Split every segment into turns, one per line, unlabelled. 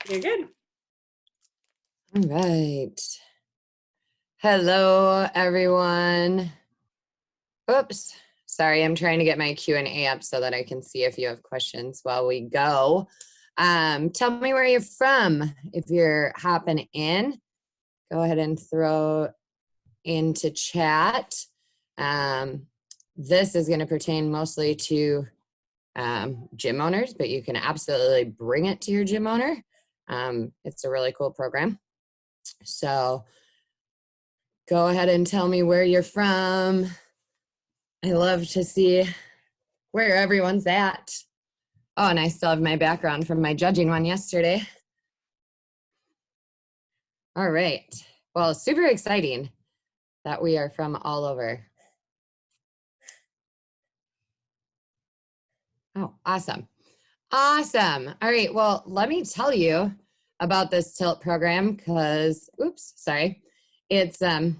You're good.
All right. Hello, everyone. Oops. Sorry, I'm trying to get my Q&A up so that I can see if you have questions while we go. Tell me where you're from. If you're hopping in, go ahead and throw into chat. This is going to pertain mostly to gym owners, but you can absolutely bring it to your gym owner. It's a really cool program. So go ahead and tell me where you're from. I love to see where everyone's at. Oh, and I still have my background from my judging one yesterday. All right. Well, super exciting that we are from all over. Oh, awesome. Awesome. All right. Well, let me tell you about this tilt program because, oops, sorry. It's a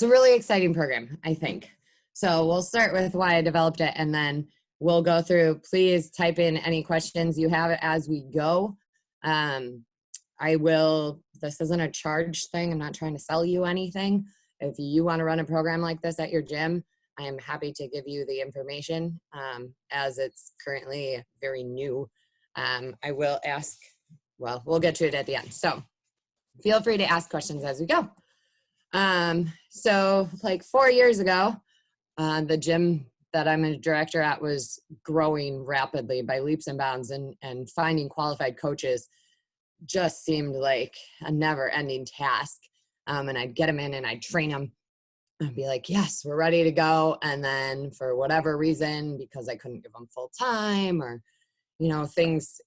really exciting program, I think. So we'll start with why I developed it, and then we'll go through. Please type in any questions you have as we go. This isn't a charge thing. I'm not trying to sell you anything. If you want to run a program like this at your gym, I am happy to give you the information as it's currently very new. I will ask, well, we'll get to it at the end. So feel free to ask questions as we go. So like 4 years ago, the gym that I'm a director at was growing rapidly by leaps and bounds, and finding qualified coaches just seemed like a never ending task. And I'd get them in and I'd train them. I'd be like, yes, we're ready to go. And then for whatever reason, because I couldn't give them full time, or, you know, things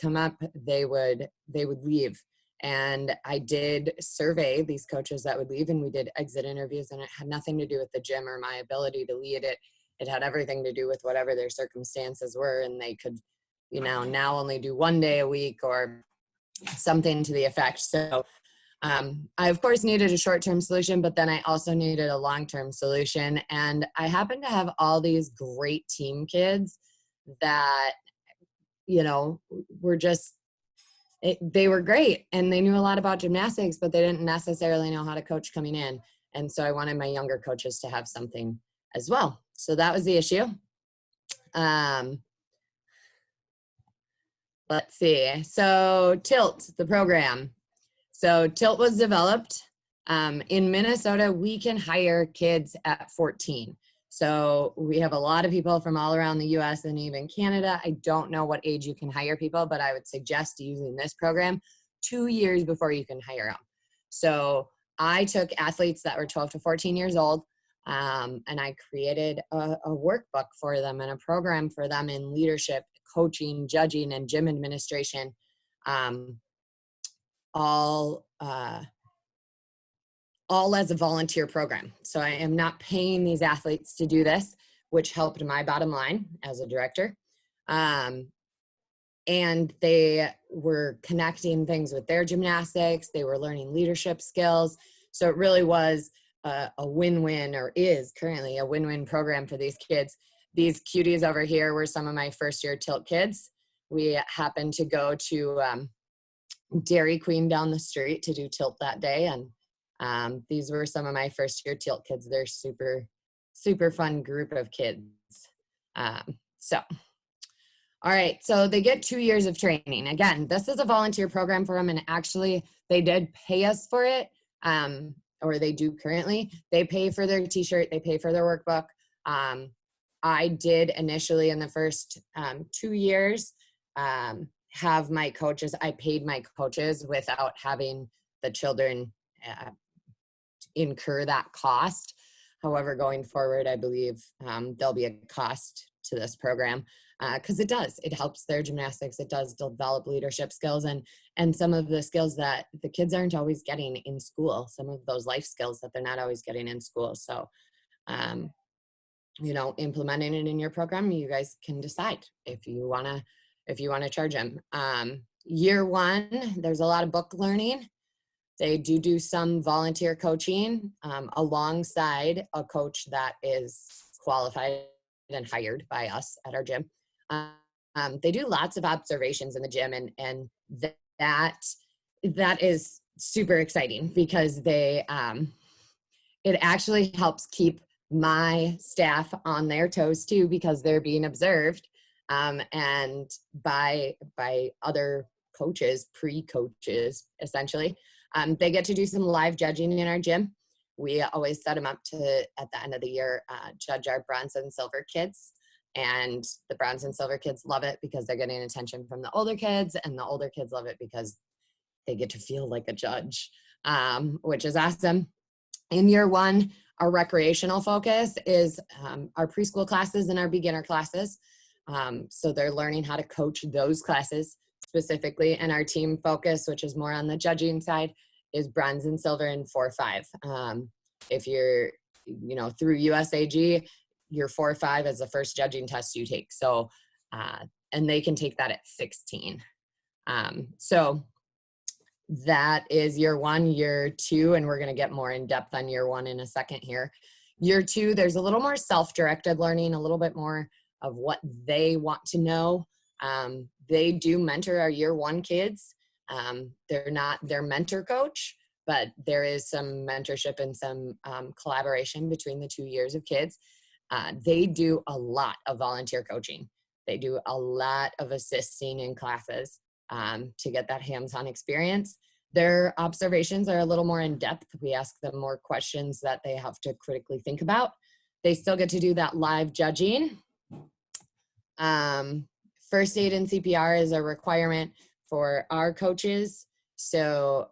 come up, they would leave. And I did survey these coaches that would leave, and we did exit interviews, and it had nothing to do with the gym or my ability to lead it. It had everything to do with whatever their circumstances were, and they could, you know, now only do 1 day a week or something to the effect. So I, of course, needed a short-term solution, but then I also needed a long-term solution. And I happened to have all these great team kids that, you know, were just, they were great and they knew a lot about gymnastics, but they didn't necessarily know how to coach coming in. And so I wanted my younger coaches to have something as well. So that was the issue. Let's see. So Tilt, the program. So Tilt was developed in Minnesota. We can hire kids at 14. So we have a lot of people from all around the US and even Canada. I don't know what age you can hire people, but I would suggest using this program 2 years before you can hire them. So I took athletes that were 12 to 14 years old, and I created a workbook for them and a program for them in leadership, coaching, judging, and gym administration, all as a volunteer program. So I am not paying these athletes to do this, which helped my bottom line as a director. And they were connecting things with their gymnastics. They were learning leadership skills. So it really was a win-win, or is currently a win-win program for these kids. These cuties over here were some of my first-year Tilt kids. We happened to go to Dairy Queen down the street to do Tilt that day, and these were some of my first-year Tilt kids. They're super, super fun group of kids. All right, so they get 2 years of training. Again, this is a volunteer program for them, and actually they did pay us for it, or they do currently. They pay for their t-shirt, they pay for their workbook. I did initially in the first 2 years have my coaches, I paid my coaches without having the children incur that cost. However, going forward, I believe there'll be a cost to this program because it helps their gymnastics. It does develop leadership skills and some of the skills that the kids aren't always getting in school, some of those life skills that they're not always getting in school. So, you know, implementing it in your program, you guys can decide if you want to charge them. Year one, there's a lot of book learning. They do some volunteer coaching alongside a coach that is qualified and hired by us at our gym. They do lots of observations in the gym, and that is super exciting because it actually helps keep my staff on their toes too, because they're being observed and by other coaches, pre-coaches essentially. They get to do some live judging in our gym. We always set them up to, at the end of the year, judge our bronze and silver kids. And the bronze and silver kids love it because they're getting attention from the older kids, and the older kids love it because they get to feel like a judge, which is awesome. In year one, our recreational focus is our preschool classes and our beginner classes. So they're learning how to coach those classes specifically. And our team focus, which is more on the judging side, is bronze and silver in 4-5. If you're, through USAG, your 4-5 is the first judging test you take. So, and they can take that at 16. So that is year one. Year two, and we're going to get more in depth on year one in a second here. Year two, there's a little more self-directed learning, a little bit more of what they want to know. They do mentor our year one kids. They're not their mentor coach, but there is some mentorship and some collaboration between the 2 years of kids. They do a lot of volunteer coaching. They do a lot of assisting in classes to get that hands-on experience. Their observations are a little more in depth. We ask them more questions that they have to critically think about. They still get to do that live judging. First aid and CPR is a requirement for our coaches. So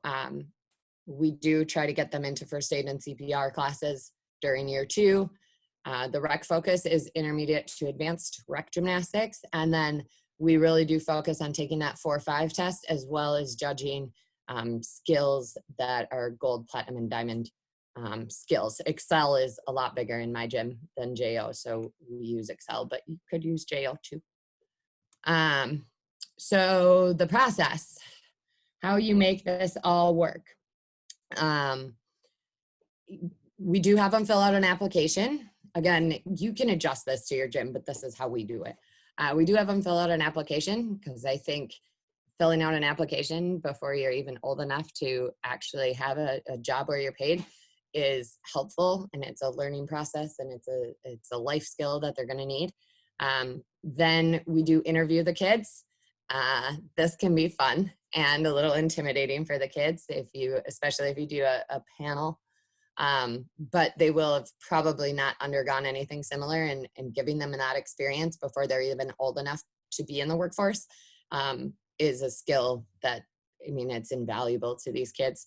we do try to get them into first aid and CPR classes during year two. The rec focus is intermediate to advanced rec gymnastics. And then we really do focus on taking that 4-5 test, as well as judging skills that are gold, platinum, and diamond skills. Excel is a lot bigger in my gym than JO, so we use Excel, but you could use JO too. So the process, how you make this all work. We do have them fill out an application. Again, you can adjust this to your gym, but this is how we do it. We do have them fill out an application because I think filling out an application before you're even old enough to actually have a job where you're paid is helpful, and it's a learning process, and it's a life skill that they're going to need. Then we do interview the kids. This can be fun and a little intimidating for the kids, especially if you do a panel. But they will have probably not undergone anything similar, and giving them that experience before they're even old enough to be in the workforce is a skill that, it's invaluable to these kids.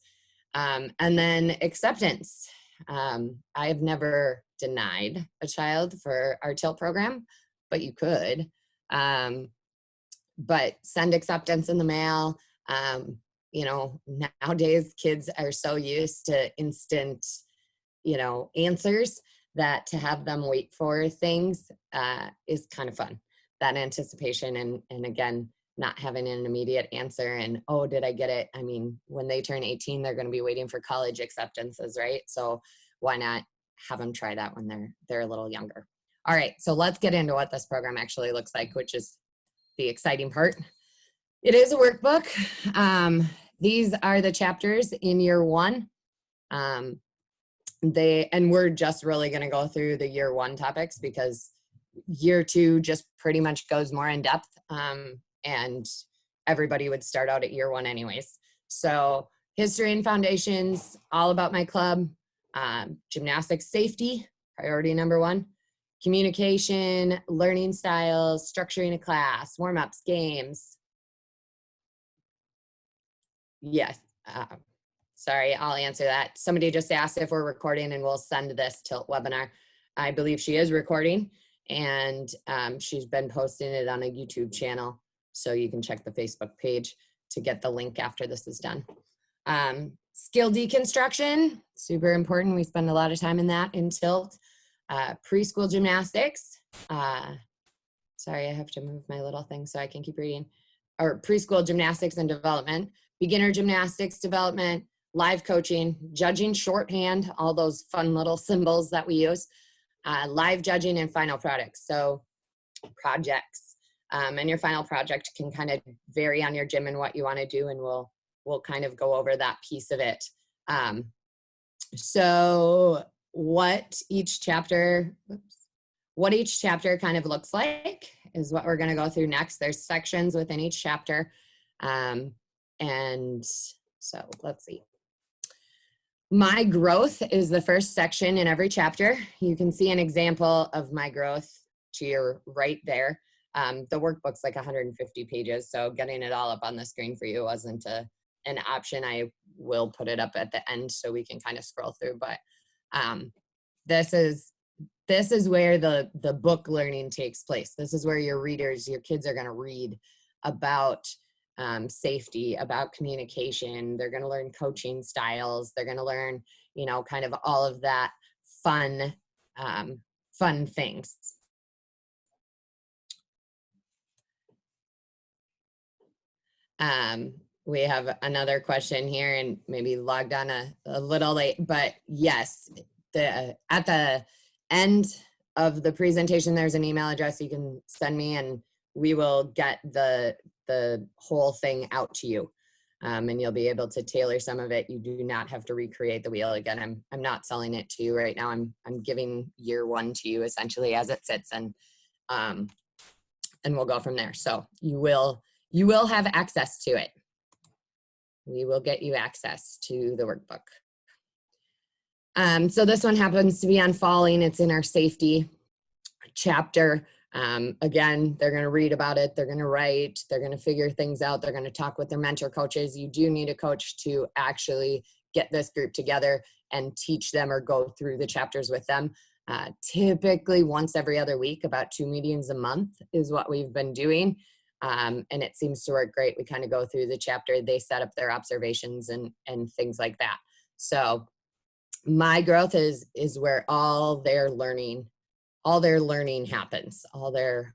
And then acceptance. I have never denied a child for our TILT program, but you could. But send acceptance in the mail. Nowadays kids are so used to instant, answers, that to have them wait for things is kind of fun. That anticipation and again, not having an immediate answer and, oh, did I get it? When they turn 18, they're going to be waiting for college acceptances, right? So why not have them try that when they're a little younger? All right, so let's get into what this program actually looks like, which is the exciting part. It is a workbook. These are the chapters in year one. And we're just really going to go through the year one topics because year two just pretty much goes more in depth. And everybody would start out at year one anyways. So history and foundations, all about my club, gymnastics safety, priority number one, communication, learning styles, structuring a class, warm-ups, games. Yes, sorry, I'll answer that. Somebody just asked if we're recording, and we'll send this TILT webinar. I believe she is recording, and she's been posting it on a YouTube channel, so you can check the Facebook page to get the link after this is done. Skill deconstruction, super important. We spend a lot of time in that in TILT. Preschool gymnastics. Sorry, I have to move my little thing so I can keep reading. Or preschool gymnastics and development, beginner gymnastics development, live coaching, judging shorthand, all those fun little symbols that we use, live judging, and final products. So projects. And your final project can kind of vary on your gym and what you want to do, and we'll kind of go over that piece of it. So what each chapter kind of looks like is what we're going to go through next. There's sections within each chapter. And so let's see. My growth is the first section in every chapter. You can see an example of my growth to your right there. The workbook's like 150 pages, so getting it all up on the screen for you wasn't an option. I will put it up at the end so we can kind of scroll through, but this is where the book learning takes place. This is where your kids are going to read about safety, about communication. They're going to learn coaching styles. They're going to learn, kind of all of that fun things. We have another question here, and maybe logged on a little late, but yes, at the end of the presentation, there's an email address you can send me, and we will get the whole thing out to you, and you'll be able to tailor some of it. You do not have to recreate the wheel again. I'm not selling it to you right now. I'm giving year one to you essentially as it sits, and we'll go from there. So you will have access to it. We will get you access to the workbook. So this one happens to be on falling. It's in our safety chapter. Again, they're going to read about it. They're going to write. They're going to figure things out. They're going to talk with their mentor coaches. You do need a coach to actually get this group together and teach them or go through the chapters with them. Typically once every other week, about 2 meetings a month is what we've been doing. And it seems to work great. We kind of go through the chapter. They set up their observations and things like that. So my growth is where all their learning happens, all their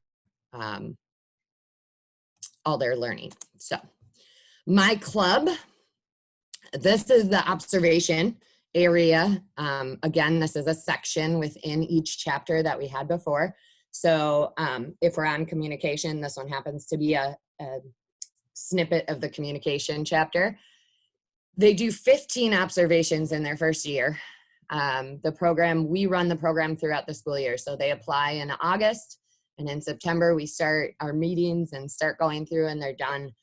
learning. So my club, this is the observation area. Again, this is a section within each chapter that we had before. So if we're on communication, this one happens to be a snippet of the communication chapter. They do 15 observations in their first year. We run the program throughout the school year. So they apply in August, and in September we start our meetings and start going through, and they're done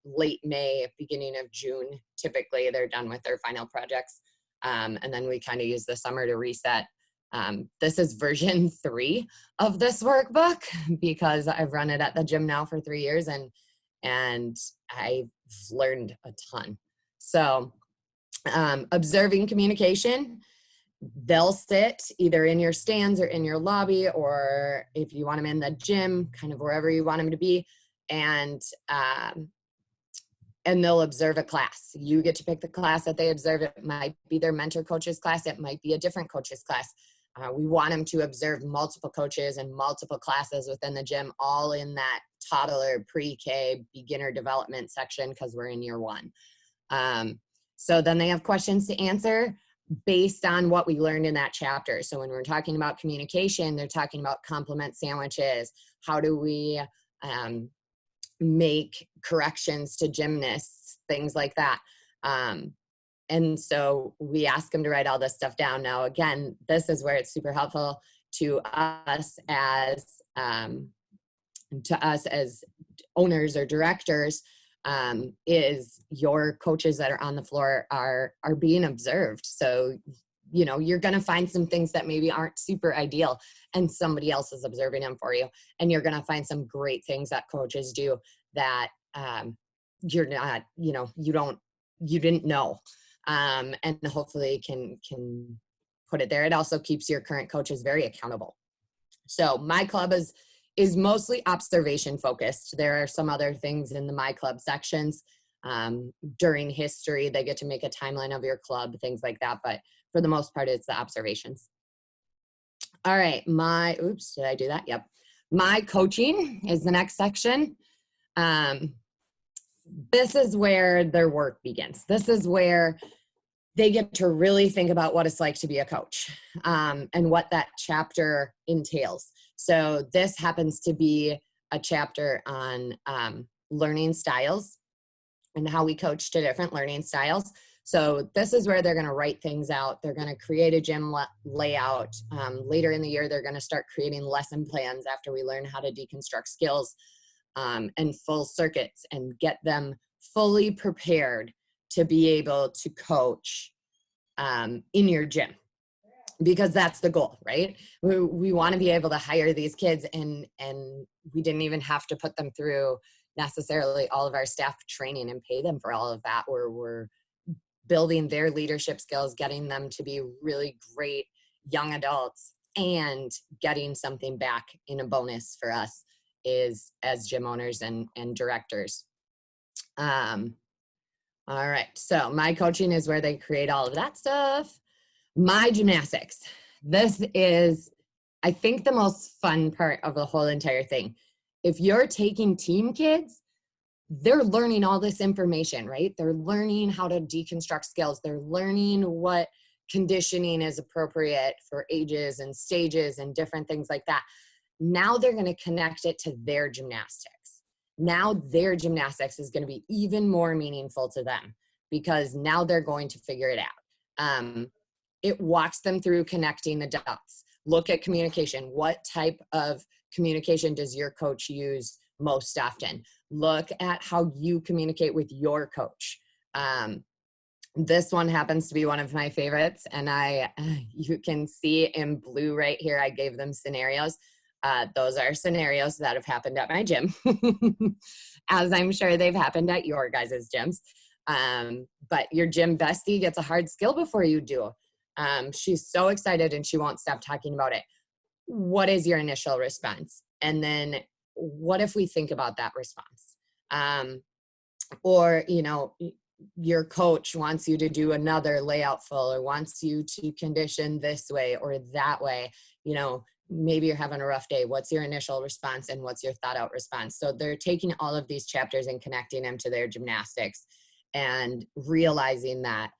late May, beginning of June. Typically they're done with their final projects. And then we kind of use the summer to reset. This is version 3 of this workbook because I've run it at the gym now for 3 years, and I've learned a ton. So observing communication, they'll sit either in your stands or in your lobby, or if you want them in the gym, kind of wherever you want them to be, and they'll observe a class. You get to pick the class that they observe. It might be their mentor coach's class. It might be a different coach's class. We want them to observe multiple coaches and multiple classes within the gym, all in that toddler, pre-K, beginner development section, because we're in year 1. So then they have questions to answer based on what we learned in that chapter. So when we're talking about communication, they're talking about compliment sandwiches. How do we make corrections to gymnasts, things like that. And so we ask them to write all this stuff down. Now, again, this is where it's super helpful to us as owners or directors, is your coaches that are on the floor are being observed. So, you're going to find some things that maybe aren't super ideal, and somebody else is observing them for you. And you're going to find some great things that coaches do that you're not, you didn't know. And hopefully can put it there. It also keeps your current coaches very accountable. So my club is mostly observation focused. There are some other things in the My Club sections. During history, they get to make a timeline of your club, things like that. But for the most part, it's the observations. All right, oops, did I do that? Yep. My coaching is the next section. This is where their work begins. This is where they get to really think about what it's like to be a coach, and what that chapter entails. So this happens to be a chapter on learning styles and how we coach to different learning styles. So this is where they're going to write things out. They're going to create a gym layout. Later in the year, they're going to start creating lesson plans after we learn how to deconstruct skills and full circuits and get them fully prepared to be able to coach in your gym, because that's the goal, right? We want to be able to hire these kids, and we didn't even have to put them through necessarily all of our staff training and pay them for all of that. We're building their leadership skills, getting them to be really great young adults, and getting something back in a bonus for us is as gym owners and directors. All right, so my coaching is where they create all of that stuff. My gymnastics. This is, I think, the most fun part of the whole entire thing. If you're taking team kids, they're learning all this information, right? They're learning how to deconstruct skills. They're learning what conditioning is appropriate for ages and stages and different things like that. Now they're going to connect it to their gymnastics. Now their gymnastics is going to be even more meaningful to them, because now they're going to figure it out. It walks them through connecting the dots. Look at communication. What type of communication does your coach use most often? Look at how you communicate with your coach. This one happens to be one of my favorites, and you can see in blue right here, I gave them scenarios. Those are scenarios that have happened at my gym, as I'm sure they've happened at your guys' gyms. But your gym bestie gets a hard skill before you do. She's so excited and she won't stop talking about it. What is your initial response? And then what if we think about that response? Or, your coach wants you to do another layout full, or wants you to condition this way or that way. Maybe you're having a rough day. What's your initial response and what's your thought out response? So they're taking all of these chapters and connecting them to their gymnastics and realizing that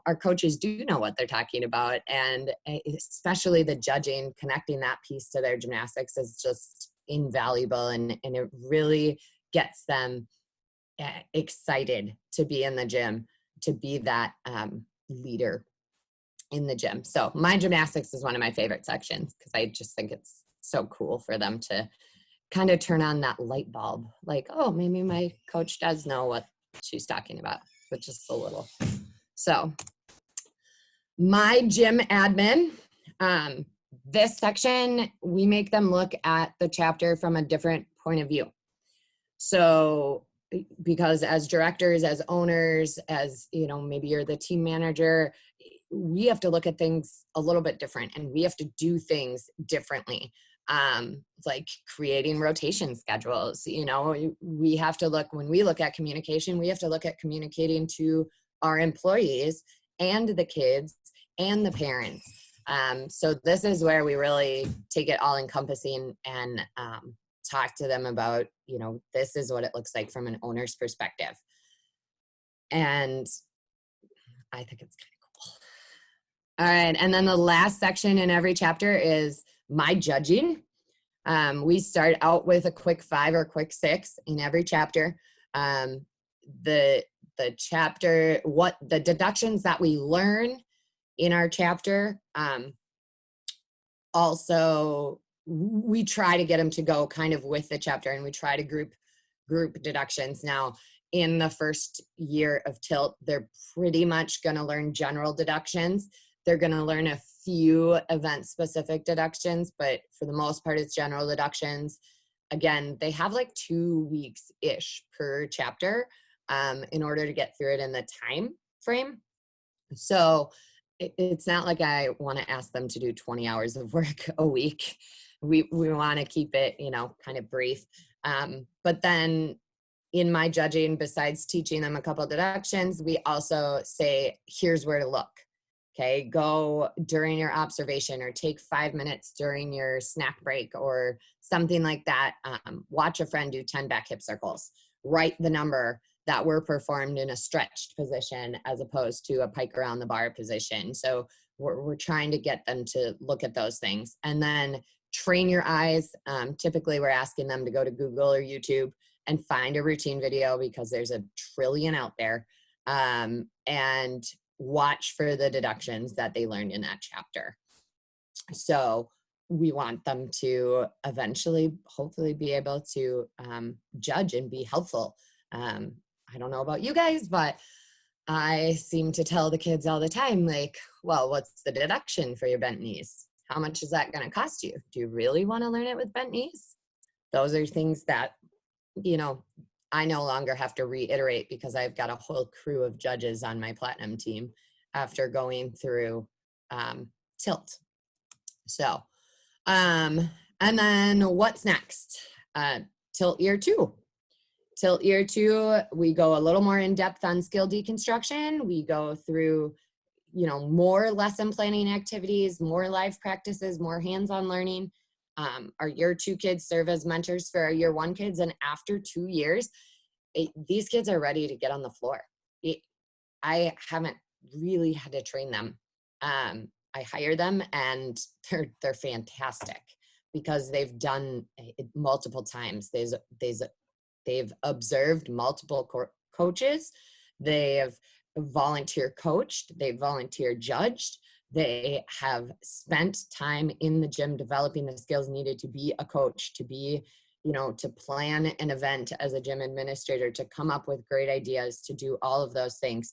our coaches do know what they're talking about, and especially the judging, connecting that piece to their gymnastics is just invaluable, and it really gets them excited to be in the gym, to be that leader in the gym. So my gymnastics is one of my favorite sections, because I just think it's so cool for them to kind of turn on that light bulb, like, oh, maybe my coach does know what she's talking about, but just a little. So my gym admin, this section, we make them look at the chapter from a different point of view. So because as directors, as owners, as, maybe you're the team manager, we have to look at things a little bit different, and we have to do things differently. Like creating rotation schedules, we have to look, when we look at communication, we have to look at communicating to our employees and the kids and the parents. So this is where we really take it all encompassing and talk to them about, this is what it looks like from an owner's perspective. And I think it's kind of cool. All right. And then the last section in every chapter is my judging. We start out with a quick 5 or quick 6 in every chapter. The chapter, what the deductions that we learn in our chapter, also we try to get them to go kind of with the chapter, and we try to group deductions. Now, in the first year of Tilt, they're pretty much going to learn general deductions. They're going to learn a few event-specific deductions, but for the most part, it's general deductions. Again, they have like 2 weeks-ish per chapter in order to get through it in the time frame. So it's not like I want to ask them to do 20 hours of work a week. We want to keep it, kind of brief. But then in my judging, besides teaching them a couple deductions, we also say, here's where to look. Okay, go during your observation, or take 5 minutes during your snack break or something like that. Watch a friend do 10 back hip circles. Write the number that were performed in a stretched position as opposed to a pike around the bar position. So we're trying to get them to look at those things. And then train your eyes. Typically, we're asking them to go to Google or YouTube and find a routine video because there's a trillion out there, and watch for the deductions that they learned in that chapter. So we want them to eventually, hopefully, be able to judge and be helpful. I don't know about you guys, but I seem to tell the kids all the time, like, well, what's the deduction for your bent knees? How much is that going to cost you? Do you really want to learn it with bent knees? Those are things that, you know, I no longer have to reiterate because I've got a whole crew of judges on my platinum team after going through tilt. So, and then what's next? Tilt year 2. Tilt year 2, we go a little more in depth on skill deconstruction. We go through, you know, more lesson planning activities, more live practices, more hands-on learning. Our year 2 kids serve as mentors for our year 1 kids. And after 2 years, these kids are ready to get on the floor. I haven't really had to train them. I hire them and they're fantastic because they've done it multiple times. They've observed multiple coaches. They have volunteer coached. They volunteer judged. They have spent time in the gym developing the skills needed to be a coach, to be, you know, to plan an event as a gym administrator, to come up with great ideas, to do all of those things.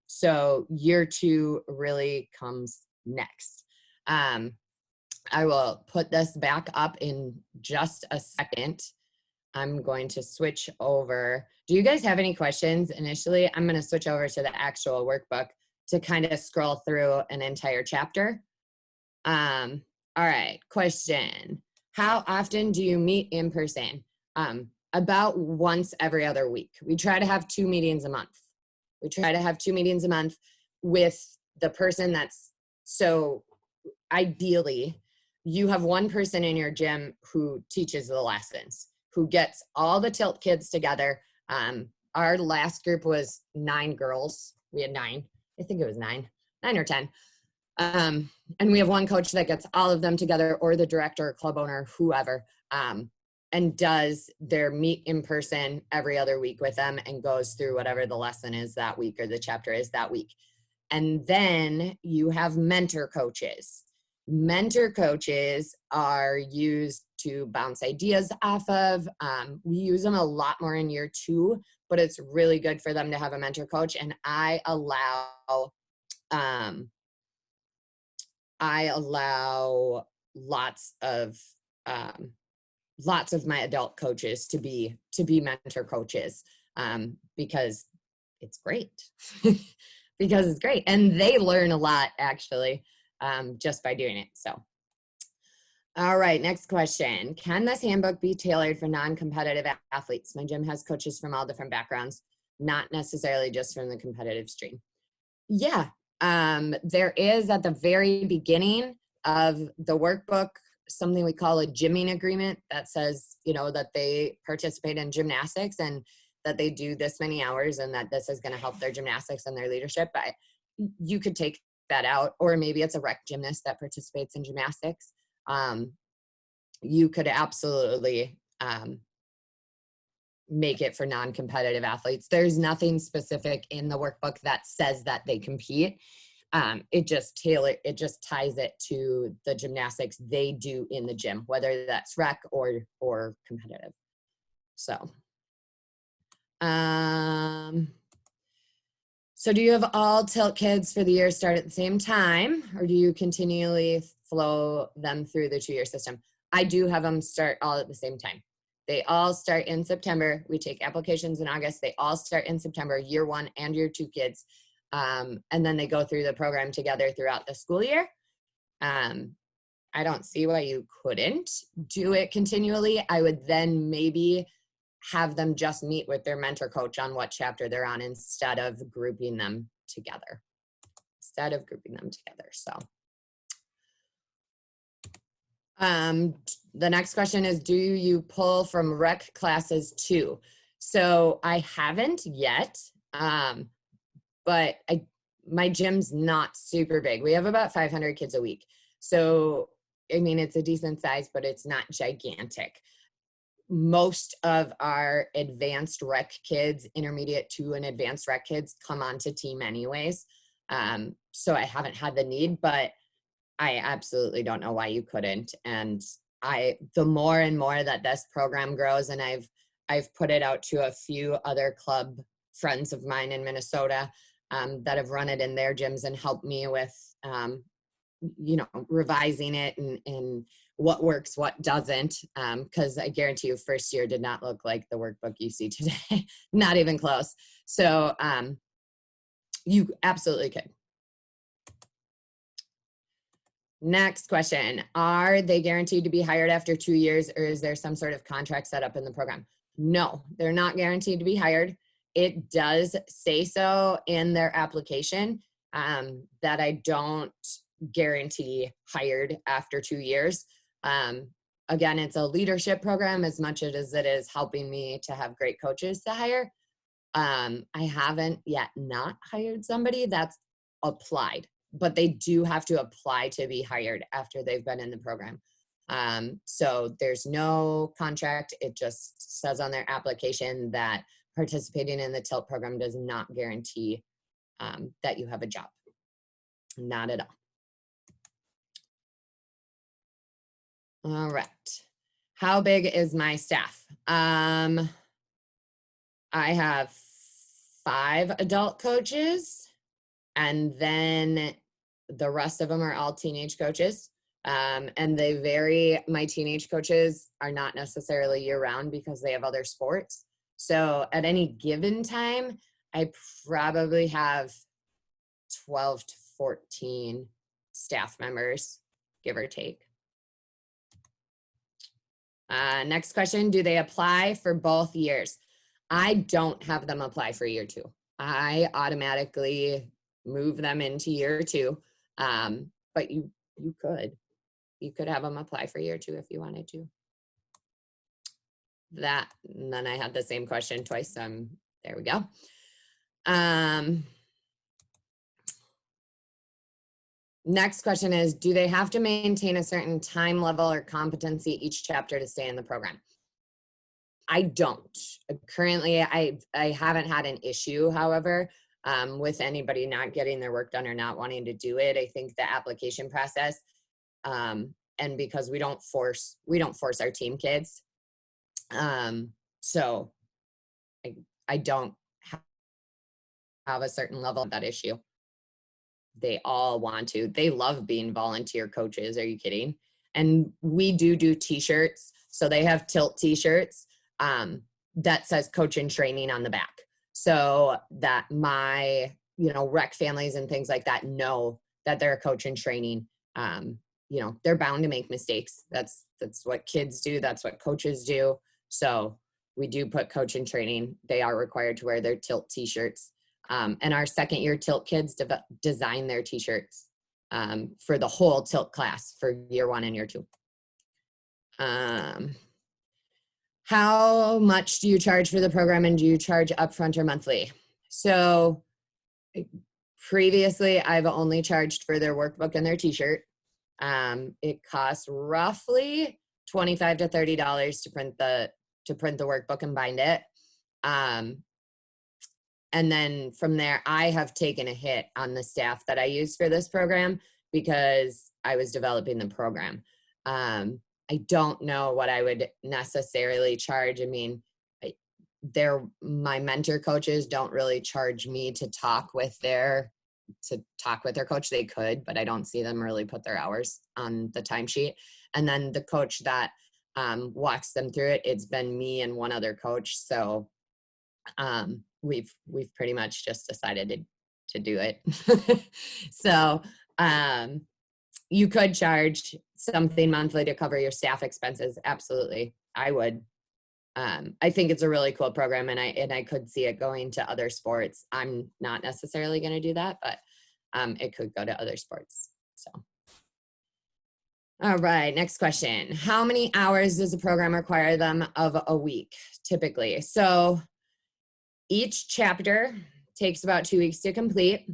So year 2 really comes next. I will put this back up in just a second. I'm going to switch over. Do you guys have any questions initially? I'm going to switch over to the actual workbook to kind of scroll through an entire chapter. All right, question. How often do you meet in person? About once every other week. We try to have 2 meetings a month. We try to have 2 meetings a month with the person that's, so ideally, you have one person in your gym who teaches the lessons, who gets all the tilt kids together. Our last group was 9 girls. We had 9. I think it was 9 or 10. And we have one coach that gets all of them together, or the director, club owner, whoever, and does their meet in person every other week with them and goes through whatever the lesson is that week or the chapter is that week. And then you have mentor coaches. Mentor coaches are used to bounce ideas off of. We use them a lot more in year 2, but it's really good for them to have a mentor coach. And I allow lots of my adult coaches to be mentor coaches, because it's great. Because it's great, and they learn a lot actually, just by doing it. So, all right, next question. Can this handbook be tailored for non-competitive athletes? My gym has coaches from all different backgrounds, not necessarily just from the competitive stream. Yeah, there is at the very beginning of the workbook something we call a gymming agreement that says, you know, that they participate in gymnastics and that they do this many hours and that this is going to help their gymnastics and their leadership. But you could take that out, or maybe it's a rec gymnast that participates in gymnastics. You could absolutely make it for non-competitive athletes. There's nothing specific in the workbook that says that they compete. It just ties it to the gymnastics they do in the gym, whether that's rec or competitive. So, so do you have all tilt kids for the year start at the same time, or do you continually flow them through the 2-year system? I do have them start all at the same time. They all start in September. We take applications in August. They all start in September, year 1 and year 2 kids. And then they go through the program together throughout the school year. I don't see why you couldn't do it continually. I would then maybe have them just meet with their mentor coach on what chapter they're on instead of grouping them together. So, the next question is, do you pull from rec classes too? So I haven't yet, but my gym's not super big. We have about 500 kids a week. So I mean, it's a decent size, but it's not gigantic. Most of our advanced rec kids, intermediate to and advanced rec kids, come onto team anyways. So I haven't had the need, but I absolutely don't know why you couldn't. And the more and more that this program grows, and I've put it out to a few other club friends of mine in Minnesota that have run it in their gyms and helped me with, revising it and what works, what doesn't. Because I guarantee you, first year did not look like the workbook you see today, not even close. So you absolutely could. Next question. Are they guaranteed to be hired after 2 years, or is there some sort of contract set up in the program? No, they're not guaranteed to be hired. It does say so in their application that I don't guarantee hired after 2 years. Again, it's a leadership program as much as it is helping me to have great coaches to hire. I haven't yet not hired somebody that's applied, but they do have to apply to be hired after they've been in the program. So there's no contract. It just says on their application that participating in the TILT program does not guarantee that you have a job. Not at all. All right. How big is my staff? I have 5 adult coaches, and then the rest of them are all teenage coaches. And they vary. My teenage coaches are not necessarily year round because they have other sports. So at any given time, I probably have 12 to 14 staff members, give or take. Next question, do they apply for both years? I don't have them apply for year 2. I automatically move them into year 2. But you could have them apply for year 2 if you wanted to. And then I had the same question twice. There we go. Next question is, do they have to maintain a certain time level or competency each chapter to stay in the program? I don't. Currently, I haven't had an issue, however, with anybody not getting their work done or not wanting to do it. I think the application process, and because we don't force our team kids, so I don't have a certain level of that issue. They all want to. They love being volunteer coaches. Are you kidding? And we do t-shirts. So they have TILT t-shirts that says coach and training on the back. So that my, rec families and things like that know that they're a coach and training. They're bound to make mistakes. That's what kids do. That's what coaches do. So we do put coach and training. They are required to wear their TILT t-shirts. And our second year TILT kids design their t-shirts for the whole TILT class for year 1 and year 2. How much do you charge for the program, and do you charge upfront or monthly? So previously I've only charged for their workbook and their t-shirt. It costs roughly $25 to $30 to print the workbook and bind it. And then from there, I have taken a hit on the staff that I use for this program because I was developing the program. I don't know what I would necessarily charge. I mean, my mentor coaches don't really charge me to talk with their coach. They could, but I don't see them really put their hours on the timesheet. And then the coach that walks them through it, it's been me and one other coach. So we've pretty much just decided to do it. So you could charge something monthly to cover your staff expenses. Absolutely, I would. I think it's a really cool program, and I could see it going to other sports. I'm not necessarily going to do that, but it could go to other sports. So, all right, next question. How many hours does the program require them of a week, typically? So each chapter takes about 2 weeks to complete.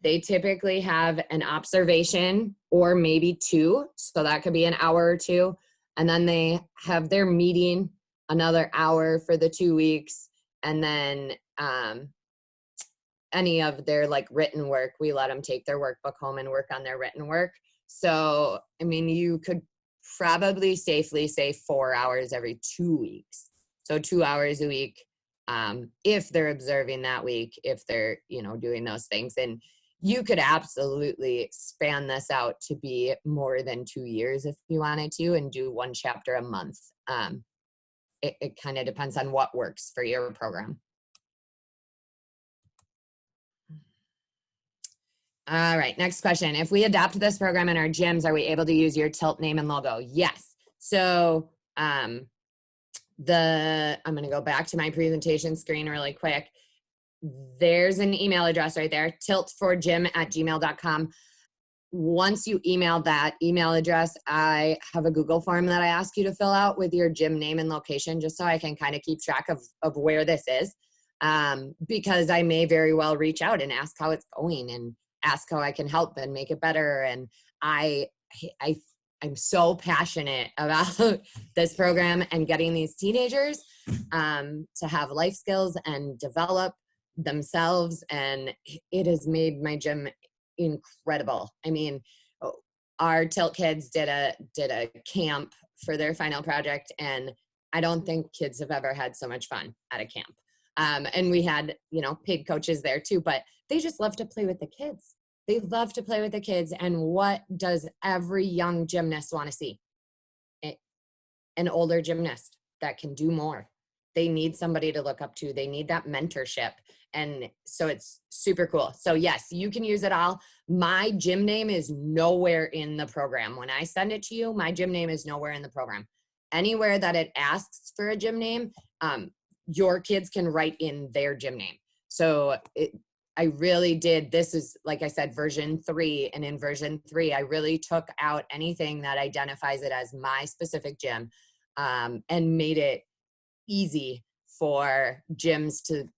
They typically have an observation or maybe two. So that could be an hour or two. And then they have their meeting, another hour for the 2 weeks. And then any of their like written work, we let them take their workbook home and work on their written work. So, I mean, you could probably safely say 4 hours every 2 weeks. So 2 hours a week, if they're observing that week, if they're, you know, doing those things. And you could absolutely expand this out to be more than 2 years if you wanted to, and do 1 chapter a month. It kind of depends on what works for your program. All right, next question. If we adopt this program in our gyms, are we able to use your Tilt name and logo? Yes. So I'm going to go back to my presentation screen really quick. There's an email address right there, tiltforgym@gmail.com. Once you email that email address, I have a Google form that I ask you to fill out with your gym name and location, just so I can kind of keep track of where this is, because I may very well reach out and ask how it's going and ask how I can help and make it better. And I'm so passionate about this program and getting these teenagers to have life skills and develop themselves. And it has made my gym incredible. I mean, our Tilt kids did a camp for their final project, and I don't think kids have ever had so much fun at a camp. And we had, you know, paid coaches there too, but they just love to play with the kids. They love to play with the kids. And what does every young gymnast want to see? An older gymnast that can do more. They need somebody to look up to. They need that mentorship. And so it's super cool. So yes, you can use it all. My gym name is nowhere in the program. When I send it to you, my gym name is nowhere in the program. Anywhere that it asks for a gym name, your kids can write in their gym name. So I really did, this is, like I said, version 3. And in version 3, I really took out anything that identifies it as my specific gym, and made it easy for gyms to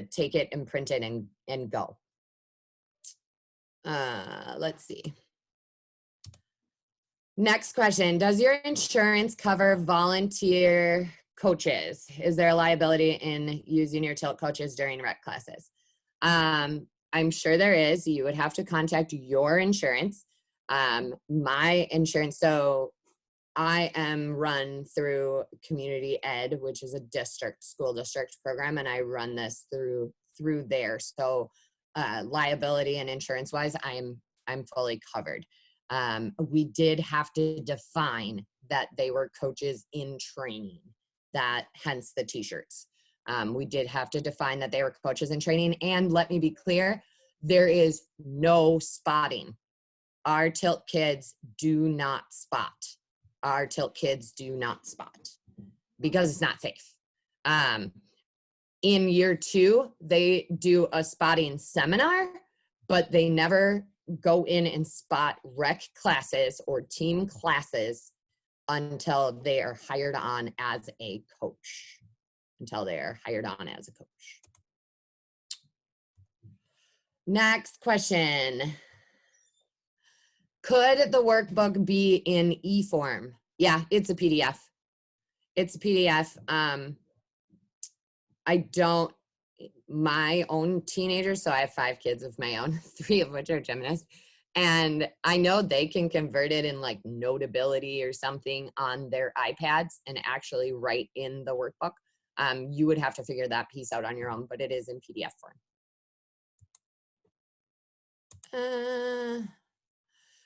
take it and print it and go. Let's see. Next question. Does your insurance cover volunteer coaches? Is there a liability in using your Tilt coaches during rec classes? I'm sure there is. You would have to contact your insurance. My insurance, so I am run through Community Ed, which is a school district program, and I run this through there. So liability and insurance wise, I'm fully covered. We did have to define that they were coaches in training, that hence the t-shirts. We did have to define that they were coaches in training. And let me be clear, there is no spotting. Our Tilt kids do not spot. Our Tilt kids do not spot because it's not safe. In year 2, they do a spotting seminar, but they never go in and spot rec classes or team classes until they are hired on as a coach. Next question. Could the workbook be in e-form? Yeah, it's a PDF. It's a PDF. My own teenagers, so I have 5 kids of my own, 3 of which are gymnasts. And I know they can convert it in like Notability or something on their iPads and actually write in the workbook. You would have to figure that piece out on your own, but it is in PDF form.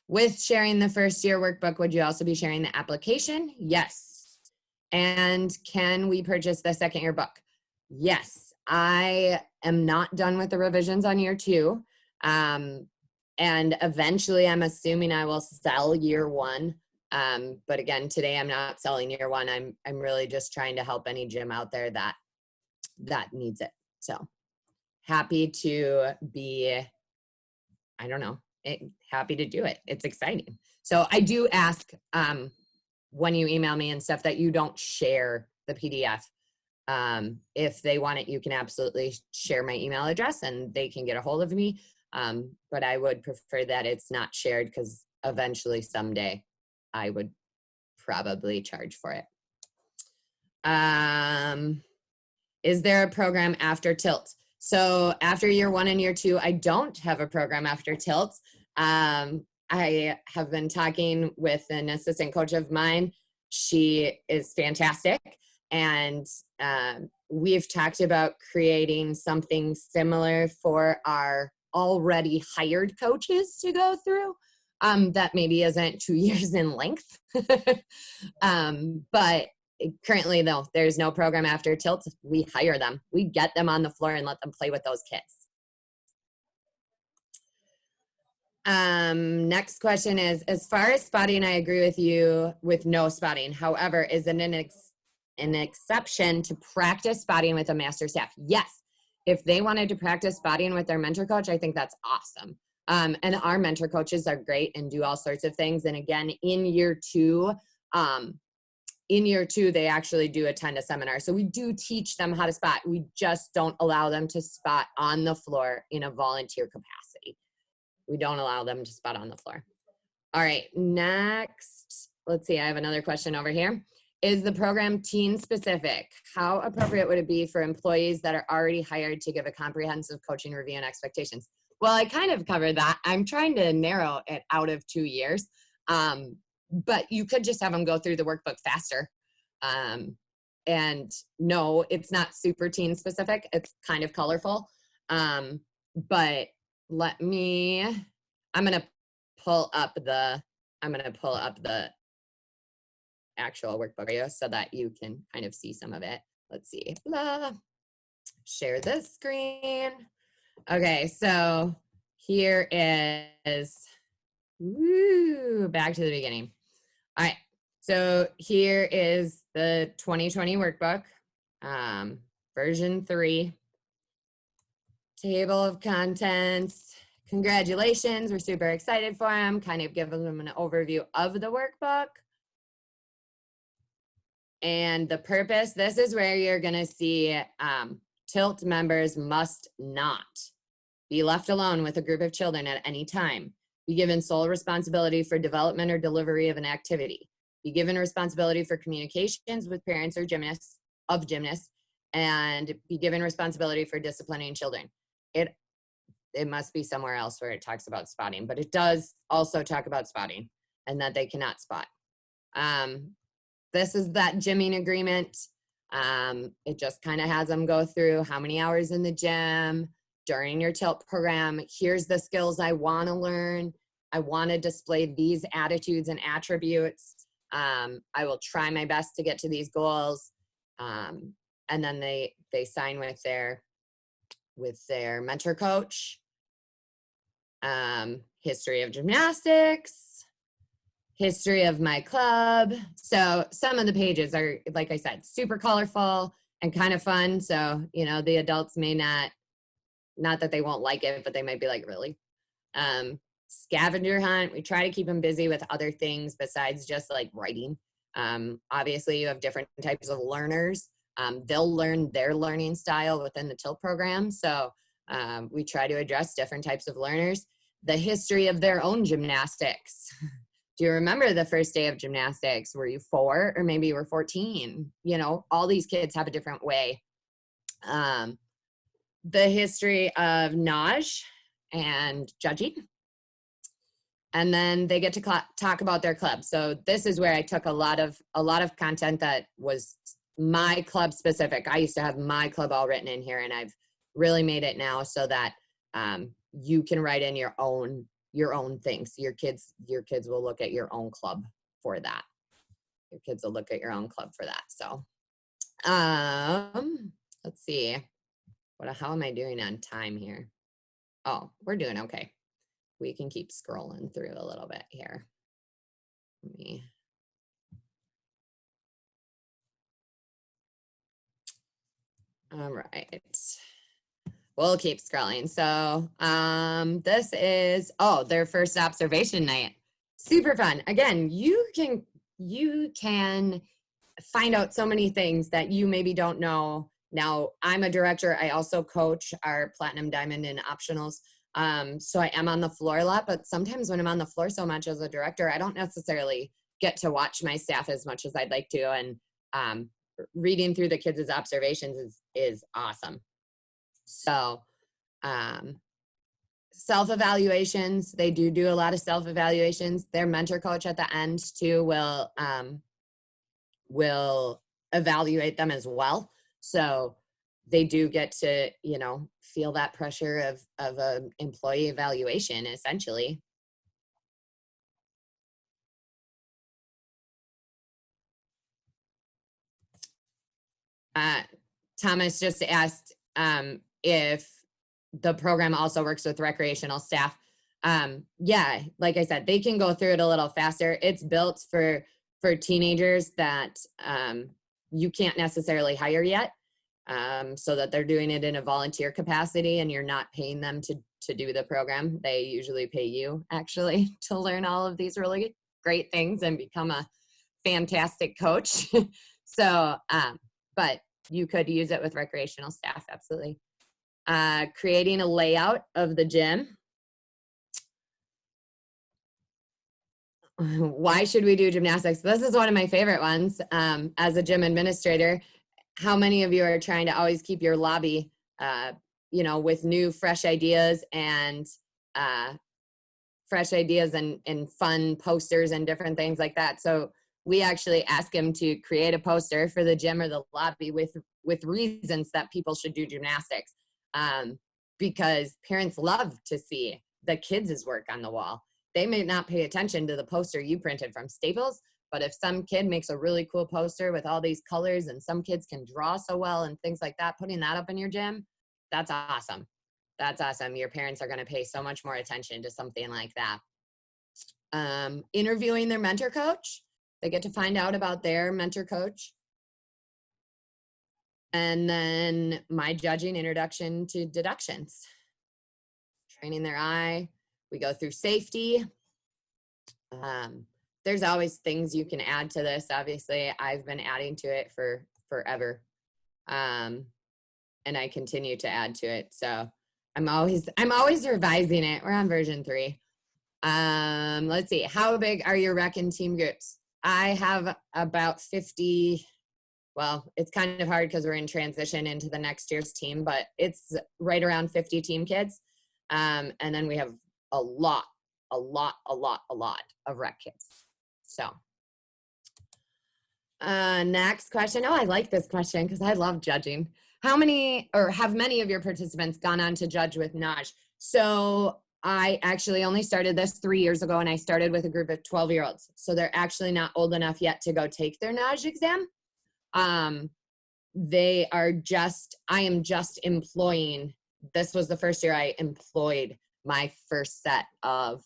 With sharing the first year workbook, would you also be sharing the application? Yes. And can we purchase the second year book? Yes. I am not done with the revisions on year 2. And eventually I'm assuming I will sell year 1. But again, today I'm not selling year 1. I'm really just trying to help any gym out there that needs it. So happy to be, I don't know, happy to do it. It's exciting. So I do ask when you email me and stuff that you don't share the PDF. If they want it, you can absolutely share my email address and they can get a hold of me. But I would prefer that it's not shared, because eventually someday I would probably charge for it. Is there a program after Tilt? So after year 1 and year 2, I don't have a program after Tilt. I have been talking with an assistant coach of mine. She is fantastic. And we've talked about creating something similar for our already hired coaches to go through, that maybe isn't 2 years in length. But currently, though, there's no program after Tilt. We hire them. We get them on the floor and let them play with those kids. Next question is, as far as spotting, I agree with you with no spotting. However, is it an exception to practice spotting with a master staff? Yes. If they wanted to practice spotting with their mentor coach, I think that's awesome. And our mentor coaches are great and do all sorts of things. And again, in year 2, they actually do attend a seminar. So we do teach them how to spot. We just don't allow them to spot on the floor in a volunteer capacity. We don't allow them to spot on the floor. All right, next, let's see, I have another question over here. Is the program teen specific? How appropriate would it be for employees that are already hired to give a comprehensive coaching review and expectations? Well, I kind of covered that. I'm trying to narrow it out of 2 years. But you could just have them go through the workbook faster. And no, it's not super teen specific. It's kind of colorful. But I'm going to pull up the actual workbook for you so that you can kind of see some of it. Let's see. Blah. Share this screen. Okay, so here is, back to the beginning. All right, so here is the 2020 workbook, version 3, table of contents. Congratulations, we're super excited for them. Kind of give them an overview of the workbook. And the purpose, this is where you're gonna see Tilt members must not be left alone with a group of children at any time. Be given sole responsibility for development or delivery of an activity. Be given responsibility for communications with parents or gymnasts, and be given responsibility for disciplining children. It must be somewhere else where it talks about spotting, but it does also talk about spotting and that they cannot spot. This is that gymming agreement. It just kind of has them go through how many hours in the gym during your Tilt program. Here's the skills I want to learn. I want to display these attitudes and attributes. I will try my best to get to these goals. And then they sign with their mentor coach. History of gymnastics, history of my club. So some of the pages are, like I said, super colorful and kind of fun. So, the adults may not that they won't like it, but they might be like, really? Scavenger hunt. We try to keep them busy with other things besides just like writing. Obviously, you have different types of learners. They'll learn their learning style within the Tilt program. So we try to address different types of learners. The history of their own gymnastics. Do you remember the first day of gymnastics? Were you 4 or maybe you were 14? All these kids have a different way. The history of Naj and judging. And then they get to talk about their club. So this is where I took a lot of content that was my club specific. I used to have my club all written in here, and I've really made it now so that you can write in your own things. Your kids will look at your own club for that. Your kids will look at your own club for that. So let's see. How am I doing on time here? Oh, we're doing okay. We can keep scrolling through a little bit here. All right. We'll keep scrolling. So this is, their first observation night. Super fun. Again, you can find out so many things that you maybe don't know. Now, I'm a director. I also coach our Platinum, Diamond, and Optionals. So I am on the floor a lot, but sometimes when I'm on the floor so much as a director, I don't necessarily get to watch my staff as much as I'd like to. And reading through the kids' observations is awesome. So self-evaluations, they do a lot of self-evaluations. Their mentor coach at the end too will evaluate them as well. So they do get to, you know, feel that pressure of an employee evaluation, essentially. Thomas just asked if the program also works with recreational staff. Yeah, like I said, they can go through it a little faster. It's built for teenagers that you can't necessarily hire yet, so that they're doing it in a volunteer capacity and you're not paying them to do the program. They usually pay you actually to learn all of these really great things and become a fantastic coach. So, but you could use it with recreational staff, absolutely. Creating a layout of the gym. Why should we do gymnastics? This is one of my favorite ones. As a gym administrator, how many of you are trying to always keep your lobby, you know, with new, fresh ideas and fun posters and different things like that? So we actually ask him to create a poster for the gym or the lobby with reasons that people should do gymnastics, because parents love to see the kids' work on the wall. They may not pay attention to the poster you printed from Staples, but if some kid makes a really cool poster with all these colors and some kids can draw so well and things like that, putting that up in your gym, that's awesome. That's awesome. Your parents are going to pay so much more attention to something like that. Interviewing their mentor coach. They get to find out about their mentor coach. And then my judging introduction to deductions. Training their eye. We go through safety. There's always things you can add to this. Obviously, I've been adding to it for forever. And I continue to add to it. So I'm always revising it. We're on version 3. Let's see. How big are your rec and team groups? I have about 50. Well, it's kind of hard because we're in transition into the next year's team, but it's right around 50 team kids. And then we have a lot of rec kids. So next question. Oh, I like this question because I love judging. How many or have many of your participants gone on to judge with Naj? So I actually only started this 3 years ago, and I started with a group of 12-year-olds. So they're actually not old enough yet to go take their Naj exam. They are just, I am just employing, this was the first year I employed my first set of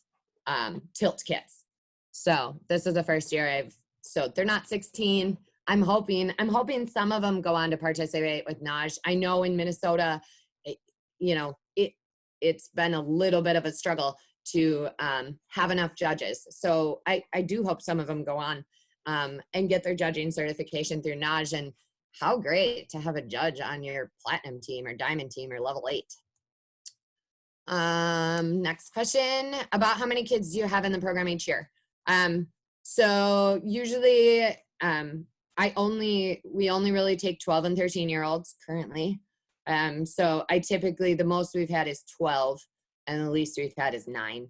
tilt kids. So this is the first year so they're not 16. I'm hoping some of them go on to participate with Naj. I know in Minnesota, it's been a little bit of a struggle to have enough judges. So I do hope some of them go on and get their judging certification through Naj. And how great to have a judge on your platinum team or diamond team or level 8. Next question, about how many kids do you have in the program each year? So usually we only really take 12 and 13-year-olds currently. So I typically, the most we've had is 12 and the least we've had is 9.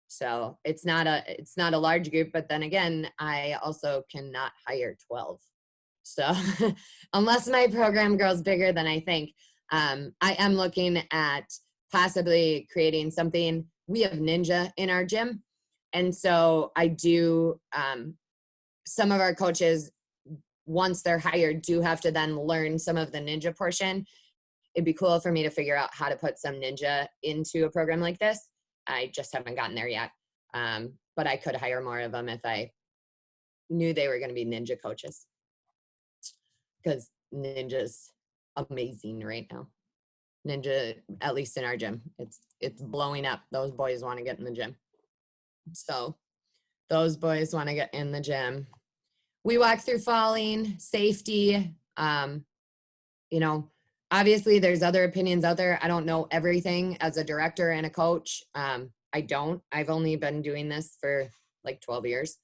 So it's not a large group, but then again, I also cannot hire 12. So unless my program grows bigger than I think, I am looking at possibly creating something. We have ninja in our gym. And so I do, some of our coaches, once they're hired, do have to then learn some of the ninja portion. It'd be cool for me to figure out how to put some ninja into a program like this. I just haven't gotten there yet. But I could hire more of them if I knew they were going to be ninja coaches. Because ninja's amazing right now. Ninja, at least in our gym, it's blowing up. Those boys want to get in the gym. So those boys want to get in the gym. We walk through falling, safety. Obviously, there's other opinions out there. I don't know everything as a director and a coach. I don't. I've only been doing this for like 12 years,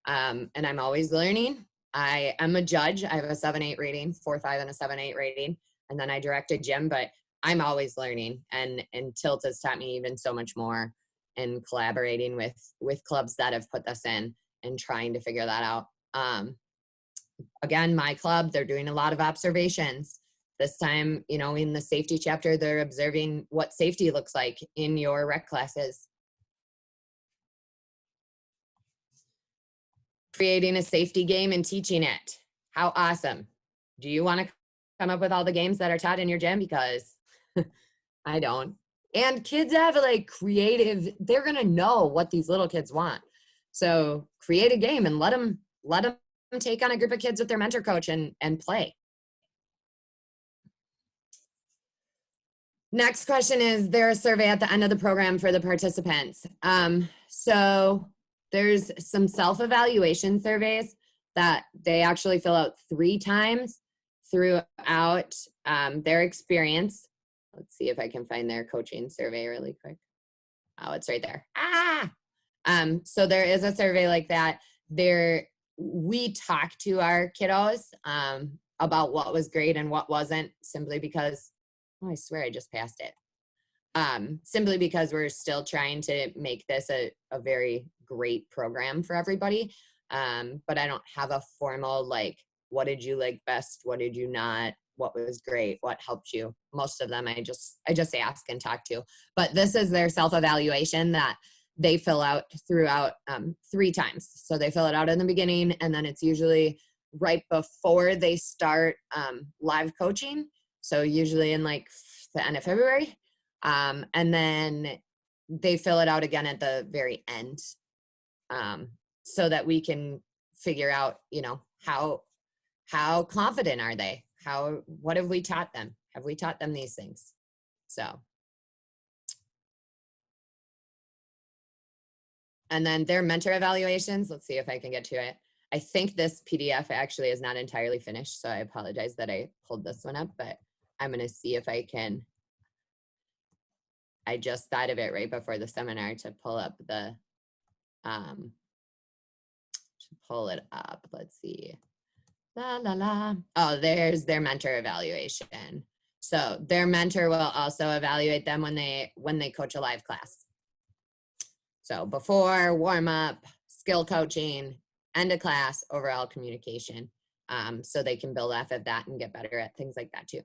and I'm always learning. I am a judge. I have a 7-8 rating, 4.5 and a 7-8 rating, and then I direct a gym, but I'm always learning, and Tilt has taught me even so much more in collaborating with clubs that have put this in and trying to figure that out. Again, my club, they're doing a lot of observations. This time, you know, in the safety chapter, they're observing what safety looks like in your rec classes. Creating a safety game and teaching it. How awesome. Do you want to come up with all the games that are taught in your gym? Because I don't. And kids have like creative, they're going to know what these little kids want. So create a game and let them take on a group of kids with their mentor coach and play. Next question is there a survey at the end of the program for the participants? So there's some self-evaluation surveys that they actually fill out 3 times throughout their experience. Let's see if I can find their coaching survey really quick. Oh, it's right there. So there is a survey like that. We talk to our kiddos about what was great and what wasn't, simply because, oh, I swear I just passed it. Simply because we're still trying to make this a very great program for everybody. But I don't have a formal, like, what did you like best? What did you not? What was great? What helped you? Most of them I just ask and talk to. But this is their self-evaluation that they fill out throughout 3 times. So they fill it out in the beginning, and then it's usually right before they start live coaching. So usually in like the end of February. And then they fill it out again at the very end, so that we can figure out, you know, how confident are they? What have we taught them? Have we taught them these things? So. And then their mentor evaluations, let's see if I can get to it. I think this PDF actually is not entirely finished, so I apologize that I pulled this one up, but I'm going to see if I can. I just thought of it right before the seminar to pull up the, Let's see. Oh, there's their mentor evaluation. So their mentor will also evaluate them when they coach a live class. So before, warm up, skill coaching, end of class, overall communication. So they can build off of that and get better at things like that too.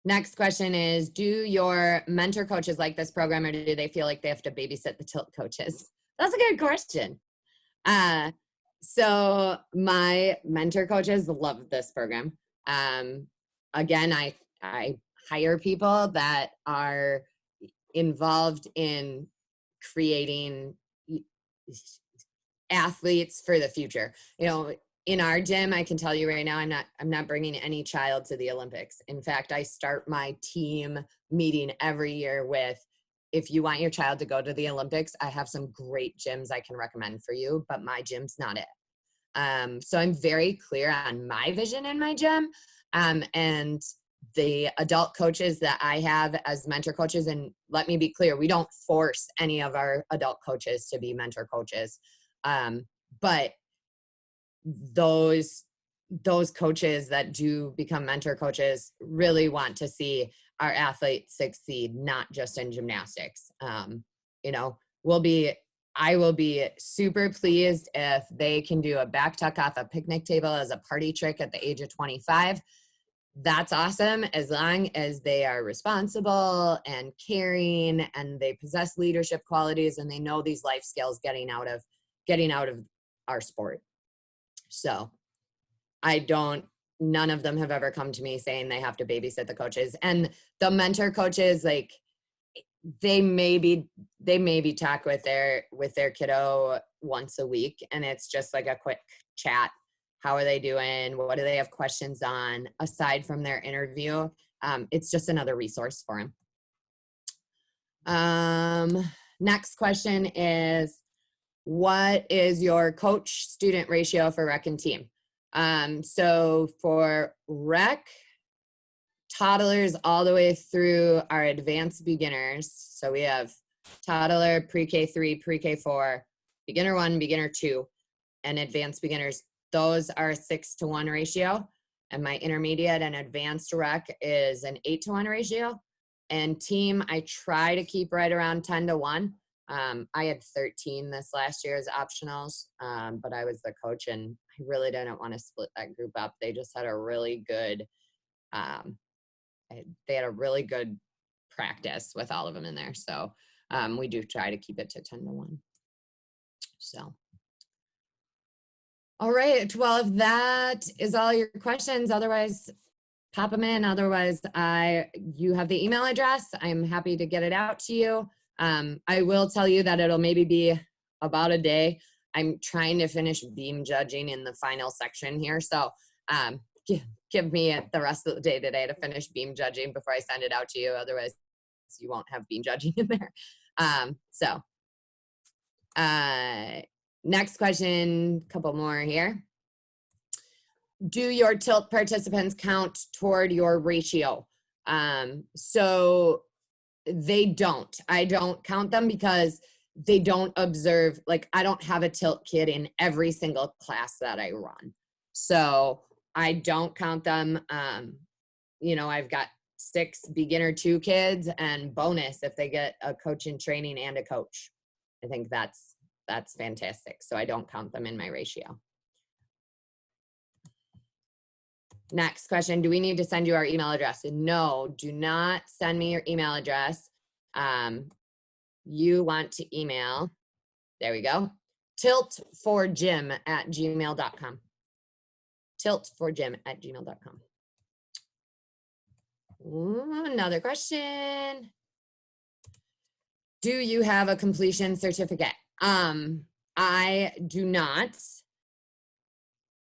Next question is, do your mentor coaches like this program, or do they feel like they have to babysit the Tilt coaches? That's a good question. So my mentor coaches love this program. Again, I hire people that are involved in creating athletes for the future. You know, in our gym, I can tell you right now, I'm not bringing any child to the Olympics. In fact, I start my team meeting every year with, if you want your child to go to the Olympics, I have some great gyms I can recommend for you, but my gym's not it. So I'm very clear on my vision in my gym. And the adult coaches that I have as mentor coaches, and let me be clear, we don't force any of our adult coaches to be mentor coaches. But those coaches that do become mentor coaches really want to see our athletes succeed, not just in gymnastics. You know, I will be super pleased if they can do a back tuck off a picnic table as a party trick at the age of 25. That's awesome, as long as they are responsible and caring and they possess leadership qualities and they know these life skills getting out of our sport. So none of them have ever come to me saying they have to babysit the coaches. And the mentor coaches, like, they maybe talk with their kiddo once a week, and it's just like a quick chat. How are they doing? What do they have questions on? Aside from their interview, it's just another resource for them. Next question is, what is your coach-student ratio for rec and team? So for rec, toddlers all the way through our advanced beginners. So we have toddler, pre-K 3, pre-K 4, beginner 1, beginner 2, and advanced beginners. Those are a 6-to-1 ratio. And my intermediate and advanced rec is an 8-to-1 ratio. And team, I try to keep right around 10-to-1. I had 13 this last year as optionals, but I was the coach and I really didn't want to split that group up. They just had a really good, they had a really good practice with all of them in there. So we do try to keep it to 10-to-1. So. All right, well, if that is all your questions, otherwise pop them in. Otherwise, you have the email address. I'm happy to get it out to you. I will tell you that it'll maybe be about a day. I'm trying to finish beam judging in the final section here. So give me the rest of the day today to finish beam judging before I send it out to you. Otherwise, you won't have beam judging in there. Next question, couple more here. Do your tilt participants count toward your ratio? So they don't. I don't count them because they don't observe, like I don't have a tilt kid in every single class that I run. So I don't count them. You know, I've got 6 beginner 2 kids and bonus if they get a coach in training and a coach. I think that's fantastic. So I don't count them in my ratio. Next question, do we need to send you our email address? No, do not send me your email address. You want to email, there we go, tiltforgym@gmail.com. tiltforgym@gmail.com. Another question. Do you have a completion certificate? I do not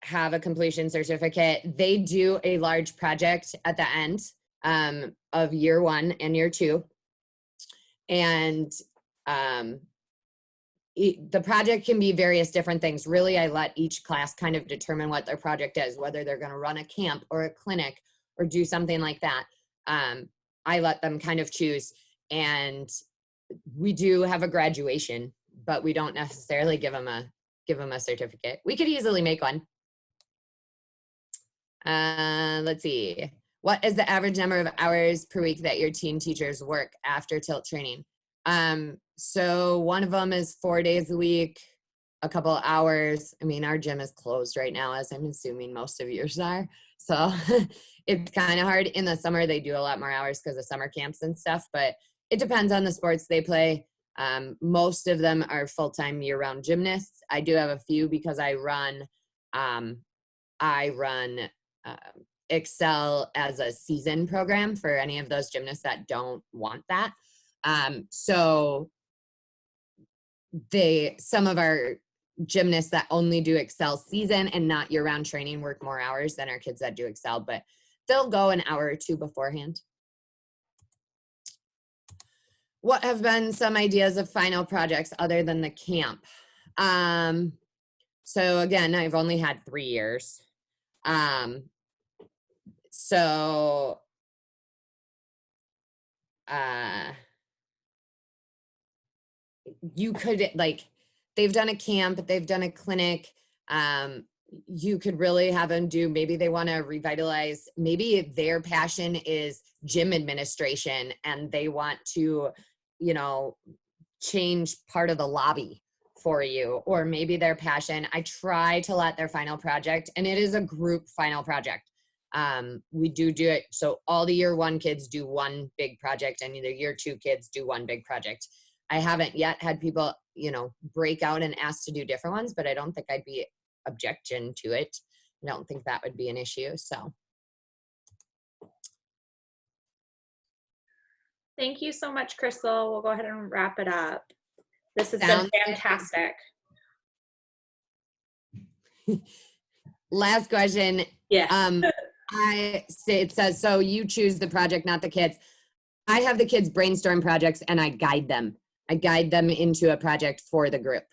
have a completion certificate. They do a large project at the end of year 1 and year 2. And the project can be various different things. Really, I let each class kind of determine what their project is, whether they're going to run a camp or a clinic or do something like that. I let them kind of choose. And we do have a graduation, but we don't necessarily give them a certificate. We could easily make one. Let's see. What is the average number of hours per week that your teen teachers work after tilt training? So one of them is 4 days a week, a couple of hours. I mean, our gym is closed right now, as I'm assuming most of yours are. So it's kind of hard. In the summer, they do a lot more hours because of summer camps and stuff, but it depends on the sports they play. Most of them are full-time year-round gymnasts. I do have a few because I run Excel as a season program for any of those gymnasts that don't want that. So some of our gymnasts that only do Excel season and not year-round training work more hours than our kids that do Excel, but they'll go an hour or 2 beforehand. What have been some ideas of final projects other than the camp? So again, I've only had 3 years. You could, like, they've done a camp, they've done a clinic. You could really have them do, maybe they want to revitalize, maybe their passion is gym administration and they want to, you know, change part of the lobby for you, or maybe their passion. I try to let their final project, and it is a group final project. We do it. So all the year 1 kids do one big project and the year 2 kids do one big project. I haven't yet had people, you know, break out and ask to do different ones, but I don't think I'd be objection to it. I don't think that would be an issue. So.
Thank you so much, Krystal. We'll go ahead and wrap it up. This has been fantastic.
Last question.
Yeah.
It says, so you choose the project, not the kids. I have the kids brainstorm projects and I guide them. I guide them into a project for the group.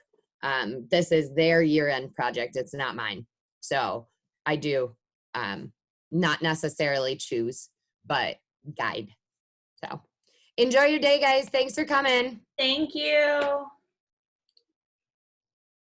This is their year-end project. It's not mine. So I do not necessarily choose, but guide. So enjoy your day, guys. Thanks for coming.
Thank you.